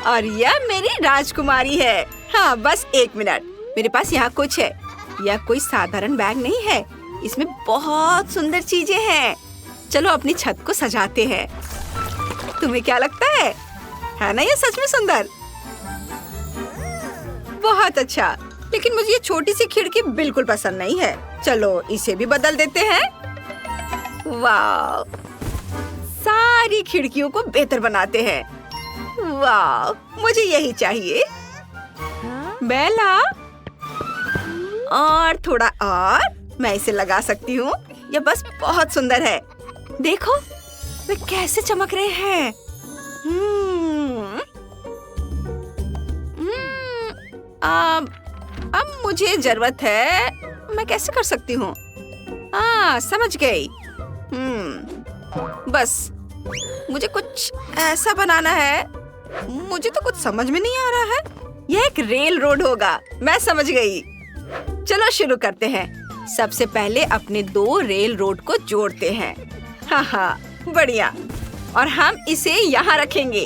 और यह मेरी राजकुमारी है। हाँ, बस 1 मिनट। मेरे पास यहाँ कुछ है। यह कोई साधारण बैग नहीं है, इसमें बहुत सुंदर चीजें हैं। चलो अपनी छत को सजाते हैं। तुम्हें क्या लगता है ना ये सच में सुंदर? बहुत अच्छा, लेकिन मुझे ये छोटी सी खिड़की बिल्कुल पसंद नहीं है। चलो इसे भी बदल देते हैं। वाह, सारी खिड़कियों को बेहतर बनाते हैं। वाह, मुझे यही चाहिए। बेला, और थोड़ा और मैं इसे लगा सकती हूँ। यह बस बहुत सुंदर है। देखो वे कैसे चमक रहे हैं। अब मुझे जरूरत है। मैं कैसे कर सकती हूँ? समझ गई। बस मुझे कुछ ऐसा बनाना है। मुझे तो कुछ समझ में नहीं आ रहा है। यह एक रेल रोड होगा। मैं समझ गई। चलो शुरू करते हैं। सबसे पहले अपने 2 रेल रोड को जोड़ते हैं। हाँ, बढ़िया। और हम इसे यहाँ रखेंगे।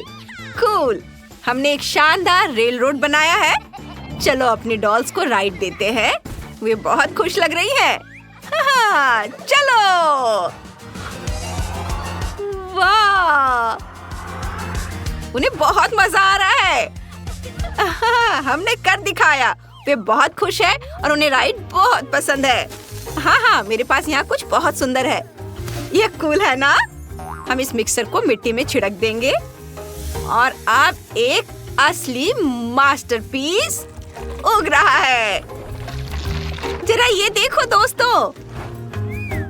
कूल, हमने एक शानदार रेल रोड बनाया है। चलो अपनी डॉल्स को राइड देते हैं। वे बहुत खुश लग रही है। हाँ, चलो। वाह, उन्हें बहुत मजा आ रहा है। हमने कर दिखाया। वे बहुत खुश है और उन्हें राइड बहुत पसंद है। हाँ, मेरे पास यहाँ कुछ बहुत सुंदर है। ये कूल है ना? हम इस मिक्सर को मिट्टी में छिड़क देंगे और अब एक असली मास्टरपीस उग रहा है। जरा ये देखो दोस्तों।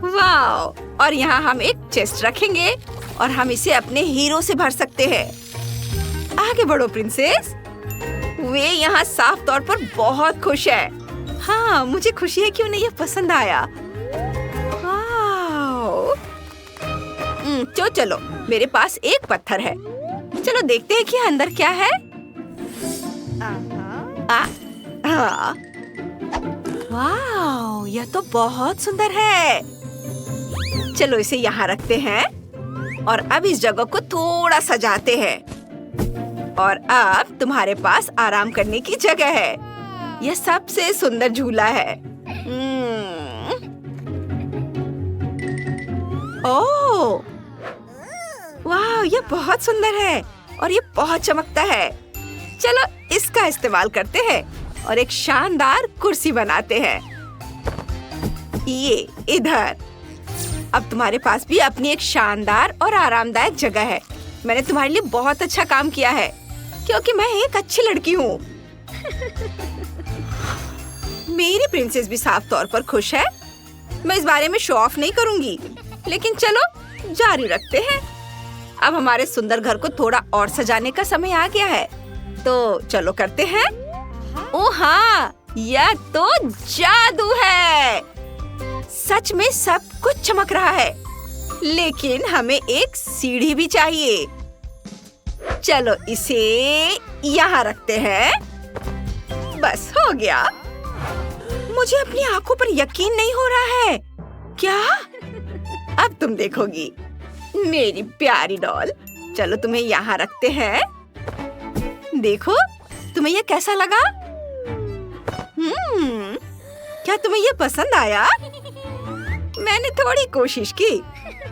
वाह, और यहाँ हम एक चेस्ट रखेंगे और हम इसे अपने हीरो से भर सकते हैं। आगे बढ़ो प्रिंसेस। वे यहाँ साफ तौर पर बहुत खुश है। हाँ, मुझे खुशी है कि उन्हें यह पसंद आया। चलो मेरे पास एक पत्थर है। चलो देखते हैं कि अंदर क्या है। वाह, यह तो बहुत सुंदर है। चलो इसे यहाँ रखते हैं और अब इस जगह को थोड़ा सजाते हैं। और अब तुम्हारे पास आराम करने की जगह है। यह सबसे सुंदर झूला है। ओह, वाह, यह बहुत सुंदर है और यह बहुत चमकता है। चलो इसका इस्तेमाल करते हैं और एक शानदार कुर्सी बनाते हैं। ये इधर। अब तुम्हारे पास भी अपनी एक शानदार और आरामदायक जगह है। मैंने तुम्हारे लिए बहुत अच्छा काम किया है क्योंकि मैं एक अच्छी लड़की हूँ। मेरी प्रिंसेस भी साफ तौर पर खुश है। मैं इस बारे में शो ऑफ नहीं करूँगी, लेकिन चलो जारी रखते हैं। अब हमारे सुंदर घर को थोड़ा और सजाने का समय आ गया है, तो चलो करते हैं। ओह हाँ, यह तो जादू है। सच में सब कुछ चमक रहा है, लेकिन हमें एक सीढ़ी भी चाहिए। चलो इसे यहाँ रखते हैं। बस हो गया। मुझे अपनी आंखों पर यकीन नहीं हो रहा है। क्या? अब तुम देखोगी मेरी प्यारी डॉल। चलो तुम्हें यहाँ रखते हैं। देखो तुम्हें यह कैसा लगा? क्या तुम्हें यह पसंद आया? मैंने थोड़ी कोशिश की,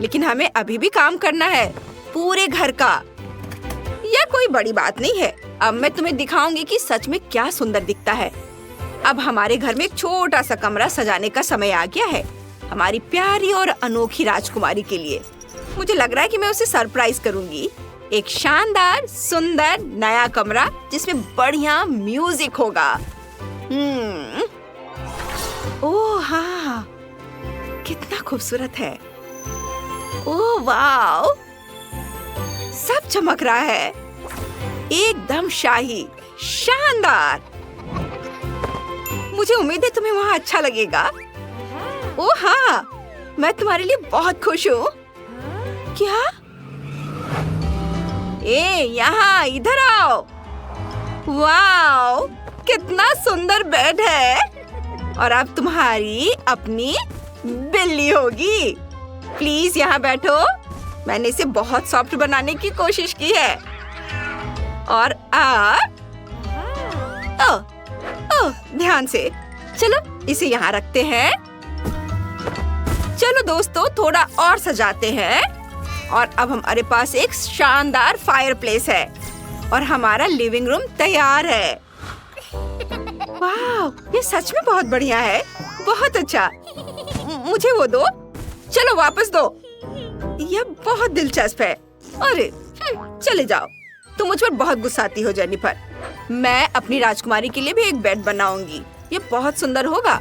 लेकिन हमें अभी भी काम करना है पूरे घर का। यह कोई बड़ी बात नहीं है। अब मैं तुम्हें दिखाऊंगी कि सच में क्या सुंदर दिखता है। अब हमारे घर में एक छोटा सा कमरा सजाने का समय आ गया है, हमारी प्यारी और अनोखी राजकुमारी के लिए। मुझे लग रहा है कि मैं उसे सरप्राइज करूंगी। एक शानदार सुंदर नया कमरा जिसमें बढ़िया म्यूजिक होगा। ओह हाँ, कितना खूबसूरत है। ओह वाह, सब चमक रहा है, एकदम शाही, शानदार। मुझे उम्मीद है तुम्हें वहाँ अच्छा लगेगा। ओह हाँ, मैं तुम्हारे लिए बहुत खुश हूँ। क्या? यहाँ इधर आओ। वाओ, कितना सुंदर बेड है। और अब तुम्हारी अपनी बिल्ली होगी। प्लीज यहाँ बैठो। मैंने इसे बहुत सॉफ्ट बनाने की कोशिश की है। और आप ओह, ध्यान से। चलो इसे यहाँ रखते हैं। चलो दोस्तों, थोड़ा और सजाते हैं। और अब हमारे पास एक शानदार फायरप्लेस है और हमारा लिविंग रूम तैयार है। वाह, ये सच में बहुत बढ़िया है। बहुत अच्छा। मुझे वो दो। चलो वापस दो। यह बहुत दिलचस्प है। अरे चले जाओ। तुम मुझ पर बहुत गुस्साती हो जेनिफर। मैं अपनी राजकुमारी के लिए भी एक बेड बनाऊंगी। ये बहुत सुंदर होगा।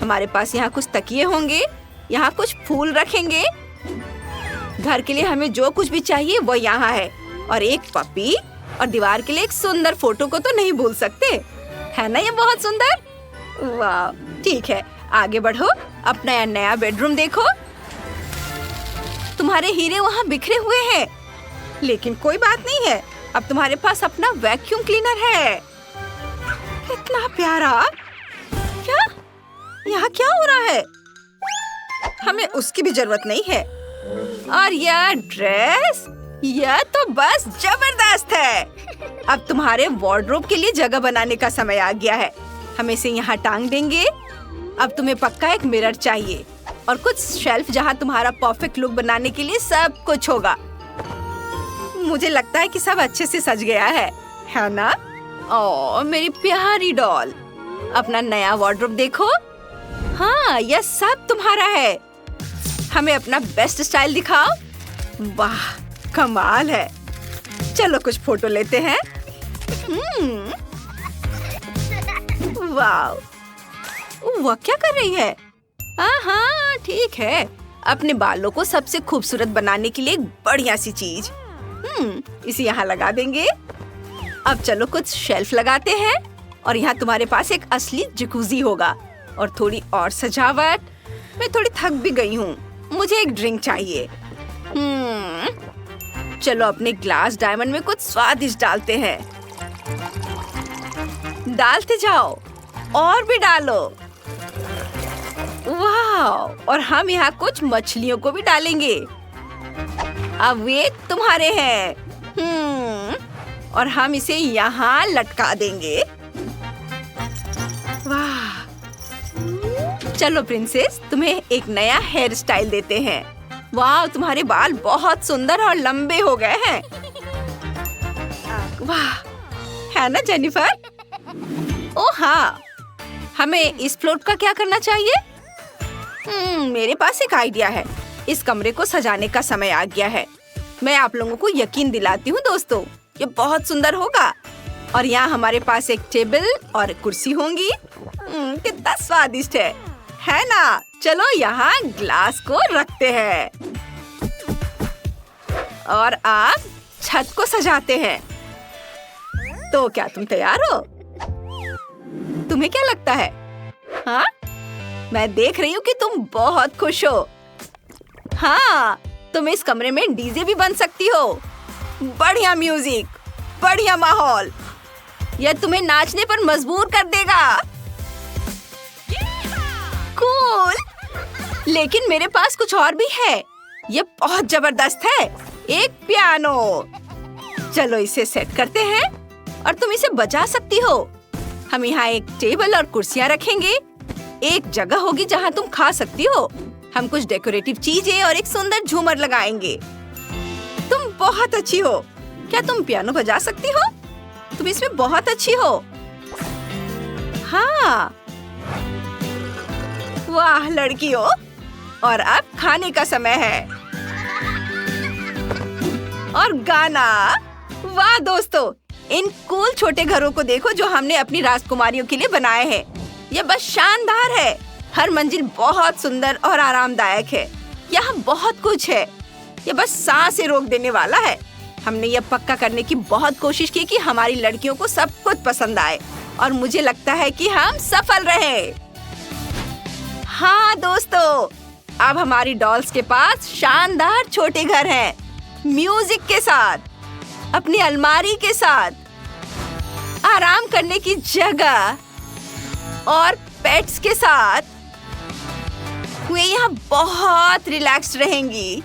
हमारे पास यहाँ कुछ तकिए होंगे, यहाँ कुछ फूल रखेंगे। घर के लिए हमें जो कुछ भी चाहिए वो यहाँ है। और एक पपी, और दीवार के लिए एक सुंदर फोटो को तो नहीं भूल सकते, है ना? ये बहुत सुंदर। वाह, ठीक है, आगे बढ़ो। अपना नया बेडरूम देखो। तुम्हारे हीरे वहाँ बिखरे हुए हैं, लेकिन कोई बात नहीं है। अब तुम्हारे पास अपना वैक्यूम क्लीनर है। इतना प्यारा। क्या? यहाँ क्या हो रहा है? हमें उसकी भी जरूरत नहीं है। और यह ड्रेस, यह तो बस जबरदस्त है। अब तुम्हारे वार्डरोब के लिए जगह बनाने का समय आ गया है। हम इसे यहाँ टांग देंगे। अब तुम्हें पक्का एक मिरर चाहिए और कुछ शेल्फ जहाँ तुम्हारा परफेक्ट लुक बनाने के लिए सब कुछ होगा। मुझे लगता है कि सब अच्छे से सज गया है ना? ओह, मेरी प्यारी डॉल। अपना नया वार्डरोब देखो। हाँ, यह सब तुम्हारा है। हमें अपना बेस्ट स्टाइल दिखाओ। वाह, कमाल है। चलो कुछ फोटो लेते हैं। वाह, वह क्या कर रही है? हाँ, ठीक है। अपने बालों को सबसे खूबसूरत बनाने के लिए एक बढ़िया सी चीज। इसे यहाँ लगा देंगे। अब चलो कुछ शेल्फ लगाते हैं और यहाँ तुम्हारे पास एक असली जकूजी होगा और थोड़ी और सजावट। मैं थोड़ी थक भी गई हूँ। मुझे एक ड्रिंक चाहिए। चलो अपने ग्लास डायमंड में कुछ स्वादिष्ट डालते हैं। डालते जाओ और भी डालो। वाह, और हम यहाँ कुछ मछलियों को भी डालेंगे। अब वे तुम्हारे हैं। और हम इसे यहाँ लटका देंगे। वाह, चलो प्रिंसेस, तुम्हें एक नया हेयर स्टाइल देते हैं। वाह, तुम्हारे बाल बहुत सुंदर और लंबे हो गए हैं। वाह, है ना जेनिफर? ओह हाँ, हमें इस फ्लोर का क्या करना चाहिए? मेरे पास एक आइडिया है। इस कमरे को सजाने का समय आ गया है। मैं आप लोगों को यकीन दिलाती हूँ दोस्तों, ये बहुत सुंदर होगा। और यहाँ हमारे पास एक टेबल और कुर्सी होंगी। कितना स्वादिष्ट है ना? चलो यहाँ ग्लास को रखते हैं और आप छत को सजाते हैं। तो क्या तुम तैयार हो? तुम्हें क्या लगता है? हाँ, मैं देख रही हूँ कि तुम बहुत खुश हो। हाँ, तुम इस कमरे में डीजे भी बन सकती हो। बढ़िया म्यूजिक, बढ़िया माहौल, यह तुम्हें नाचने पर मजबूर कर देगा। कूल। लेकिन मेरे पास कुछ और भी है। ये बहुत जबरदस्त है। एक पियानो। चलो इसे सेट करते हैं और तुम इसे बजा सकती हो। हम यहाँ एक टेबल और कुर्सियाँ रखेंगे। एक जगह होगी जहाँ तुम खा सकती हो। हम कुछ डेकोरेटिव चीजें और एक सुंदर झूमर लगाएंगे। तुम बहुत अच्छी हो। क्या तुम पियानो बजा सकती हो? तुम इसमें बहुत अच्छी हो। हाँ, वाह लड़कियों। और अब खाने का समय है और गाना। वाह दोस्तों, इन कूल छोटे घरों को देखो जो हमने अपनी राजकुमारियों के लिए बनाए हैं। ये बस शानदार है। हर मंजिल बहुत सुंदर और आरामदायक है। यहाँ बहुत कुछ है। ये बस सांसें रोक देने वाला है। हमने ये पक्का करने की बहुत कोशिश की कि हमारी लड़कियों को सब कुछ पसंद आए और मुझे लगता है कि हम सफल रहे। हाँ दोस्तों, अब हमारी डॉल्स के पास शानदार छोटे घर हैं, म्यूजिक के साथ, अपनी अलमारी के साथ, आराम करने की जगह और पेट्स के साथ। वे यहाँ बहुत रिलैक्स्ड रहेंगी।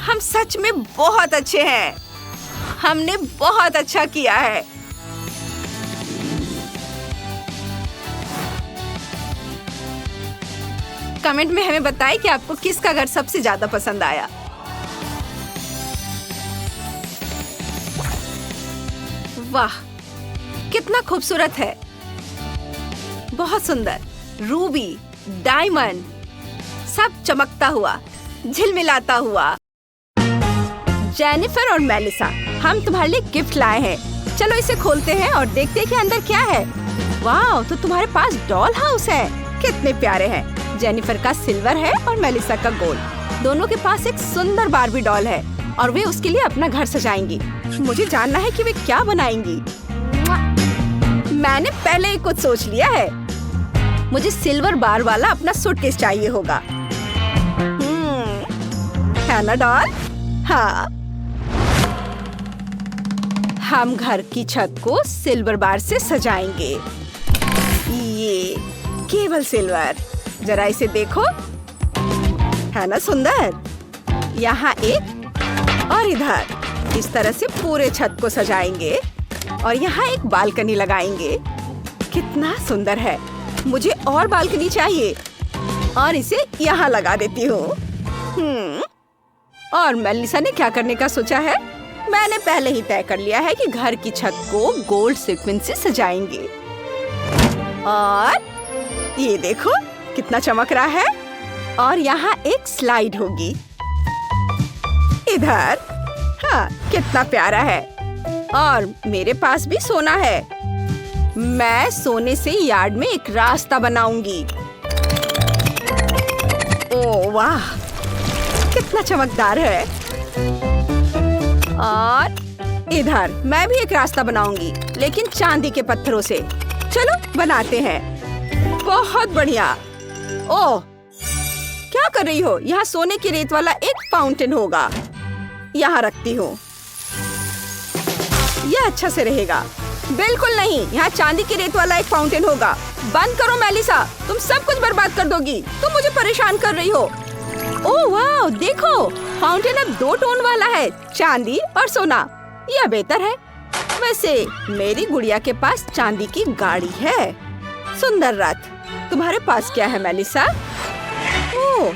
हम सच में बहुत अच्छे हैं। हमने बहुत अच्छा किया है। कमेंट में हमें बताएं कि आपको किसका घर सबसे ज्यादा पसंद आया। वाह, कितना खूबसूरत है, बहुत सुंदर। रूबी, डायमंड, सब चमकता हुआ, झिलमिलाता हुआ। जेनिफर और मेलिसा, हम तुम्हारे लिए गिफ्ट लाए हैं। चलो इसे खोलते हैं और देखते हैं कि अंदर क्या है। वाह, तो तुम्हारे पास डॉल हाउस है। कितने प्यारे हैं। जेनिफर का सिल्वर है और मेलिसा का गोल्ड। दोनों के पास एक सुंदर बार्बी डॉल है और वे उसके लिए अपना घर सजाएंगी। मुझे जानना है कि वे क्या बनाएंगी। मैंने पहले ही कुछ सोच लिया है। मुझे सिल्वर बार वाला अपना सूटकेस चाहिए होगा। है ना डॉल? हाँ। हम घर की छत को सिल्वर बार से सजाएंगे। ये केवल सिल्वर। जरा इसे देखो, है ना सुंदर? यहाँ एक और इधर। इस तरह से पूरे छत को सजाएंगे और यहाँ एक बालकनी लगाएंगे। कितना सुंदर है। मुझे और बालकनी चाहिए और इसे यहाँ लगा देती हूँ। और मेलिसा ने क्या करने का सोचा है? मैंने पहले ही तय कर लिया है कि घर की छत को गोल्ड सीक्वेंस से सजाएंगे। और ये देखो कितना चमक रहा है। और यहाँ एक स्लाइड होगी इधर। हाँ, कितना प्यारा है। और मेरे पास भी सोना है। मैं सोने से यार्ड में एक रास्ता बनाऊंगी। ओह वाह, कितना चमकदार है। और इधर मैं भी एक रास्ता बनाऊंगी, लेकिन चांदी के पत्थरों से। चलो बनाते हैं। बहुत बढ़िया। ओह, क्या कर रही हो? यहाँ सोने की रेत वाला एक फाउंटेन होगा। यहाँ रखती हूँ। यह अच्छा से रहेगा। बिल्कुल नहीं, यहाँ चांदी की रेत वाला एक फाउंटेन होगा। बंद करो मेलिसा, तुम सब कुछ बर्बाद कर दोगी। तुम मुझे परेशान कर रही हो। ओह वाह, देखो फाउंटेन अब 2 टोन वाला है, चांदी और सोना। यह बेहतर है। वैसे मेरी गुड़िया के पास चांदी की गाड़ी है। सुंदर रथ। तुम्हारे पास क्या है मेलिसा? ओह,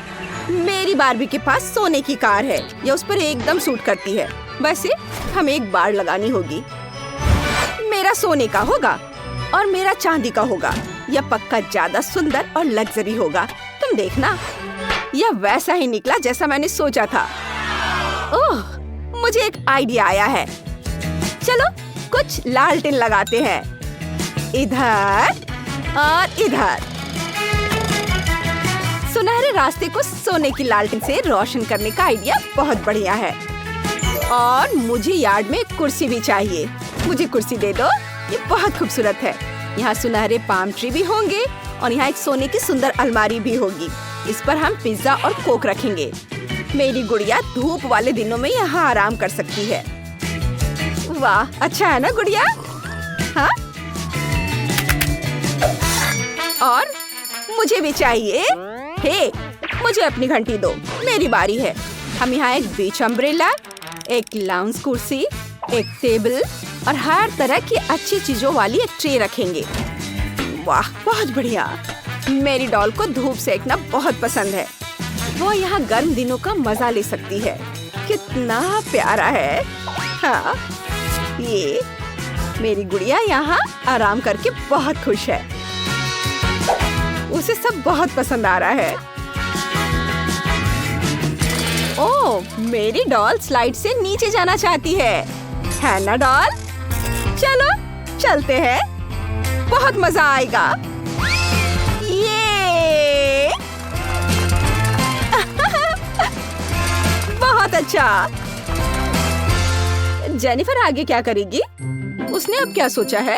मेरी बार्बी के पास सोने की कार है। यह उस पर एकदम सूट करती है। वैसे हमें एक बाड़ लगानी होगी। मेरा सोने का होगा और मेरा चांदी का होगा। यह पक्का ज्यादा सुंदर और लग्जरी होगा। तुम देखना, यह वैसा ही निकला जैसा मैंने सोचा था। ओह, मुझे एक आइडिया आया है। चलो कुछ लालटेन लगाते हैं, इधर और इधर। सुनहरे रास्ते को सोने की लालटेन से रोशन करने का आइडिया बहुत बढ़िया है। और मुझे यार्ड में एक कुर्सी भी चाहिए। मुझे कुर्सी दे दो। ये बहुत खूबसूरत है। यहाँ सुनहरे पाम ट्री भी होंगे और यहाँ एक सोने की सुंदर अलमारी भी होगी। इस पर हम पिज्जा और कोक रखेंगे। मेरी गुड़िया धूप वाले दिनों में यहाँ आराम कर सकती है। वाह, अच्छा है ना गुड़िया? हाँ? और मुझे भी चाहिए। हे, मुझे अपनी घंटी दो। मेरी बारी है। हम यहाँ एक बीच अम्ब्रेला, एक लाउंज कुर्सी, एक टेबल और हर तरह की अच्छी चीजों वाली एक ट्रे रखेंगे। वाह, बहुत बढ़िया। मेरी डॉल को धूप सेकना बहुत पसंद है। वो यहाँ गर्म दिनों का मजा ले सकती है। कितना प्यारा है। हाँ, ये मेरी गुड़िया यहाँ आराम करके बहुत खुश है। उसे सब बहुत पसंद आ रहा है। ओह, मेरी डॉल स्लाइड से नीचे जाना चाहती है ना डॉल? चलो चलते हैं, बहुत मजा आएगा। ये बहुत अच्छा। जेनिफर आगे क्या करेगी? उसने अब क्या सोचा है?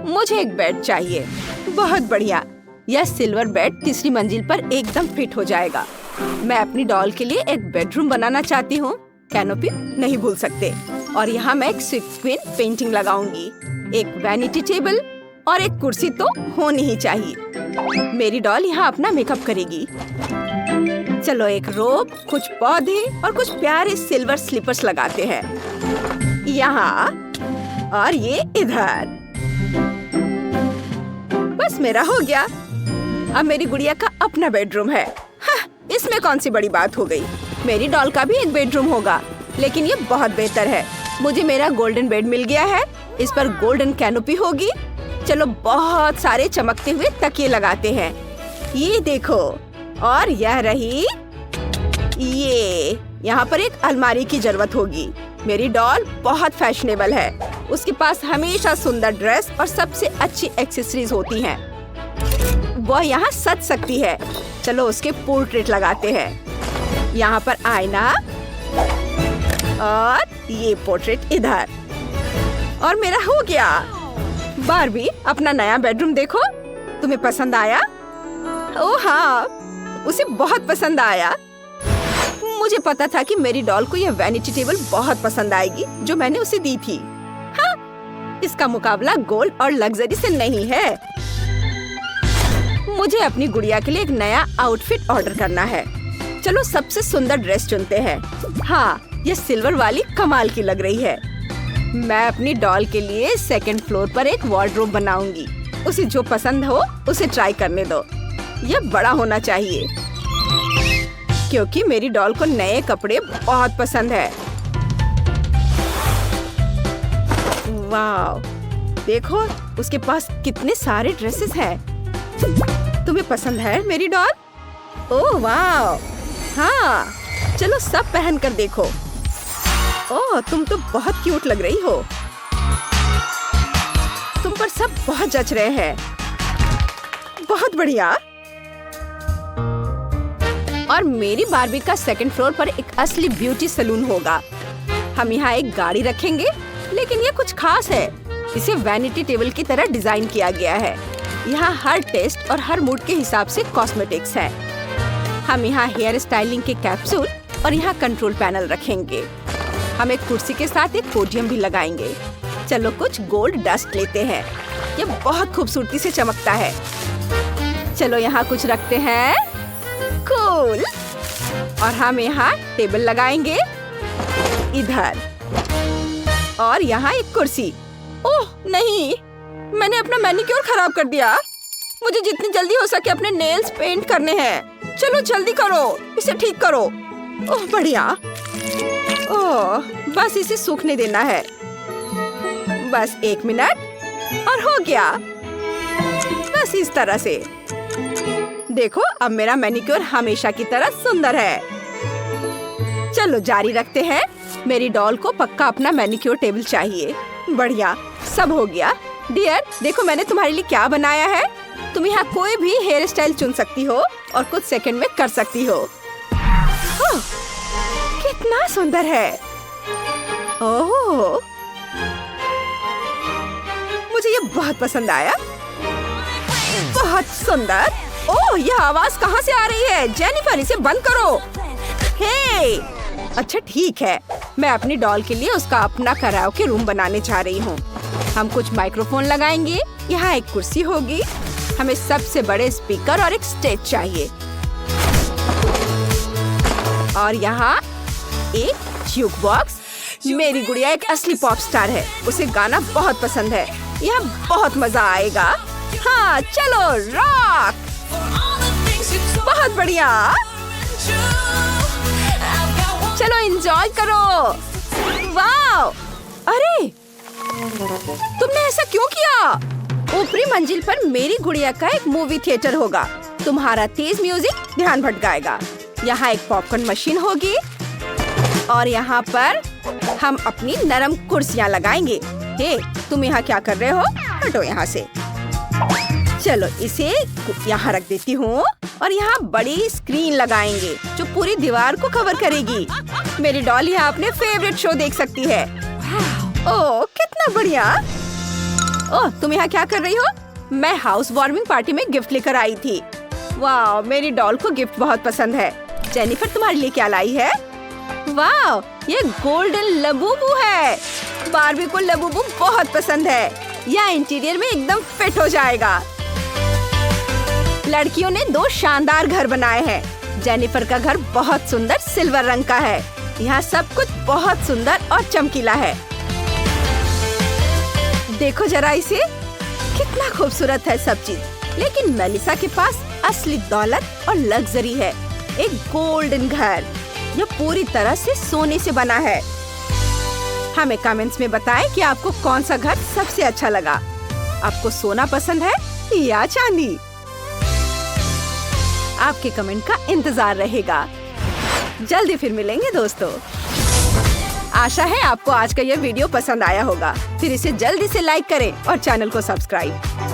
मुझे एक बेड चाहिए। बहुत बढ़िया। यह सिल्वर बेड तीसरी मंजिल पर एकदम फिट हो जाएगा। मैं अपनी डॉल के लिए एक बेडरूम बनाना चाहती हूँ। कैनोपी नहीं भूल सकते। और यहाँ मैं एक सीक्वेंस पेंटिंग लगाऊंगी। एक वैनिटी टेबल और एक कुर्सी तो होनी ही चाहिए। मेरी डॉल यहाँ अपना मेकअप करेगी। चलो एक रोब, कुछ पौधे और कुछ प्यारे सिल्वर स्लीपर्स लगाते हैं। यहाँ और ये इधर। बस मेरा हो गया। अब मेरी गुड़िया का अपना बेडरूम है। हाँ, इसमें कौन सी बड़ी बात हो गई। मेरी डॉल का भी एक बेडरूम होगा, लेकिन ये बहुत बेहतर है। मुझे मेरा गोल्डन बेड मिल गया है। इस पर गोल्डन कैनोपी होगी। चलो बहुत सारे चमकते हुए तकिए लगाते हैं। ये देखो, और यह रही ये। यहाँ पर एक अलमारी की जरूरत होगी। मेरी डॉल बहुत फैशनेबल है। उसके पास हमेशा सुंदर ड्रेस और सबसे अच्छी एक्सेसरीज होती हैं। वह यहाँ सज सकती है। चलो उसके पोर्ट्रेट लगाते हैं। यहाँ पर आईना और ये पोर्ट्रेट इधर। और मेरा हो गया। बारबी, अपना नया बेडरूम देखो। तुम्हें पसंद आया? ओह हाँ, उसे बहुत पसंद आया। मुझे पता था कि मेरी डॉल को यह वैनिटी टेबल बहुत पसंद आएगी जो मैंने उसे दी थी। हाँ, इसका मुकाबला गोल्ड और लग्जरी से नहीं है। मुझे अपनी गुड़िया के लिए एक नया आउटफिट ऑर्डर करना है। चलो सबसे सुंदर ड्रेस चुनते हैं। हाँ, ये सिल्वर वाली कमाल की लग रही है। मैं अपनी डॉल के लिए सेकंड फ्लोर पर एक वार्डरोब बनाऊंगी। उसे जो पसंद हो उसे ट्राई करने दो। यह बड़ा होना चाहिए क्योंकि मेरी डॉल को नए कपड़े बहुत पसंद है। वाव, देखो उसके पास कितने सारे ड्रेसेस हैं। तुम्हें पसंद है मेरी डॉल? ओह वाव, हाँ, चलो सब पहन कर देखो। ओह, तुम तो बहुत क्यूट लग रही हो। तुम पर सब बहुत जच रहे हैं। बहुत बढ़िया। और मेरी बारबी का सेकंड फ्लोर पर एक असली ब्यूटी सैलून होगा। हम यहाँ एक गाड़ी रखेंगे, लेकिन ये कुछ खास है। इसे वैनिटी टेबल की तरह डिजाइन किया गया है। यहाँ हर टेस्ट और हर मूड के हिसाब से कॉस्मेटिक्स है। हम यहाँ हेयर स्टाइलिंग के कैप्सूल और यहाँ कंट्रोल पैनल रखेंगे। हम एक कुर्सी के साथ एक पोडियम भी लगाएंगे। चलो कुछ गोल्ड डस्ट लेते हैं। ये बहुत खूबसूरती से चमकता है। चलो यहाँ कुछ रखते हैं। कूल। और हम यहाँ टेबल लगाएंगे इधर, और यहाँ एक कुर्सी। ओह नहीं, मैंने अपना मैनिक्योर खराब कर दिया। मुझे जितनी जल्दी हो सके अपने नेल्स पेंट करने हैं। चलो जल्दी करो, इसे ठीक करो। ओह बढ़िया। ओह, बस इसे सूखने देना है। बस 1 मिनट और हो गया। बस इस तरह से। देखो, अब मेरा मैनिक्योर हमेशा की तरह सुंदर है। चलो जारी रखते हैं। मेरी डॉल को पक्का अपना मैनिक्योर टेबल चाहिए। बढ़िया, सब हो गया। डियर, देखो मैंने तुम्हारे लिए क्या बनाया है। तुम यहाँ कोई भी हेयर स्टाइल चुन सकती हो और कुछ सेकंड में कर सकती हो। कितना सुंदर है। ओह, मुझे ये बहुत पसंद आया। बहुत सुंदर। ओह, यह आवाज कहाँ से आ रही है? जेनिफर, इसे बंद करो। हे, अच्छा ठीक है। मैं अपनी डॉल के लिए उसका अपना कराओके रूम बनाने जा रही हूँ। हम कुछ माइक्रोफोन लगाएंगे। यहाँ एक कुर्सी होगी। हमें सबसे बड़े स्पीकर और एक स्टेज चाहिए। और यहाँ एक ज्यूक बॉक्स। मेरी गुड़िया एक असली पॉप स्टार है। उसे गाना बहुत पसंद है। यहाँ बहुत मजा आएगा। हाँ चलो, रॉक। बहुत बढ़िया। चलो एंजॉय करो। वाव, अरे तुमने ऐसा क्यों किया? ऊपरी मंजिल पर मेरी गुड़िया का एक मूवी थिएटर होगा। तुम्हारा तेज म्यूजिक ध्यान भटकाएगा। यहाँ एक पॉपकॉर्न मशीन होगी और यहाँ पर हम अपनी नरम कुर्सियाँ लगाएंगे। हे, तुम यहाँ क्या कर रहे हो? हटो यहाँ से। चलो इसे यहाँ रख देती हूँ और यहाँ बड़ी स्क्रीन लगाएंगे जो पूरी दीवार को कवर करेगी। मेरी डॉल यहाँ अपने फेवरेट शो देख सकती है। ओह कितना बढ़िया। ओह, तुम यहाँ क्या कर रही हो? मैं हाउस वार्मिंग पार्टी में गिफ्ट लेकर आई थी। वाह, मेरी डॉल को गिफ्ट बहुत पसंद है। जेनिफर, तुम्हारे लिए क्या लाई है? वाह, ये गोल्डन लबूबू है। बारबी को लबूबू बहुत पसंद है। यह इंटीरियर में एकदम फिट हो जाएगा। लड़कियों ने 2 शानदार घर बनाए हैं। जेनिफर का घर बहुत सुंदर सिल्वर रंग का है। यहाँ सब कुछ बहुत सुंदर और चमकीला है। देखो जरा इसे, कितना खूबसूरत है सब चीज। लेकिन मेलिसा के पास असली दौलत और लग्जरी है, एक गोल्डन घर जो पूरी तरह से सोने से बना है। हमें कमेंट्स में बताएं कि आपको कौन सा घर सबसे अच्छा लगा। आपको सोना पसंद है या चांदी? आपके कमेंट का इंतजार रहेगा। जल्दी फिर मिलेंगे दोस्तों। आशा है आपको आज का यह वीडियो पसंद आया होगा। फिर इसे जल्दी से लाइक करें और चैनल को सब्सक्राइब।